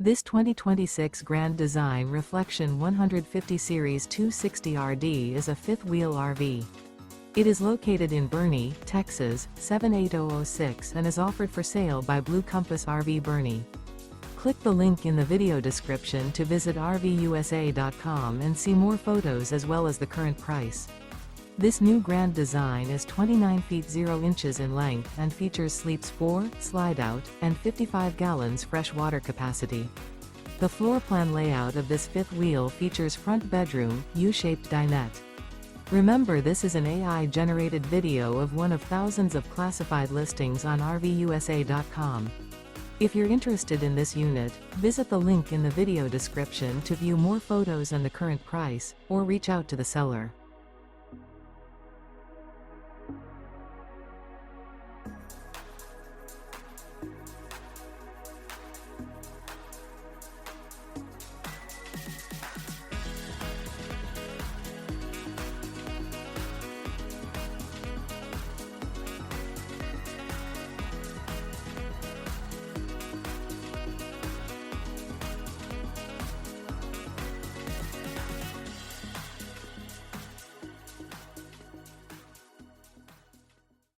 This 2026 Grand Design Reflection 150 Series 260RD is a fifth-wheel RV. It is located in Boerne, Texas, 78006 and is offered for sale by Blue Compass RV Boerne. Click the link in the video description to visit RVUSA.com and see more photos as well as the current price. This new Grand Design is 29 feet 0 inches in length and features sleeps 4, slide-out, and 55 gallons fresh water capacity. The floor plan layout of this fifth wheel features front bedroom, U-shaped dinette. Remember, this is an AI-generated video of one of thousands of classified listings on RVUSA.com. If you're interested in this unit, visit the link in the video description to view more photos and the current price, or reach out to the seller.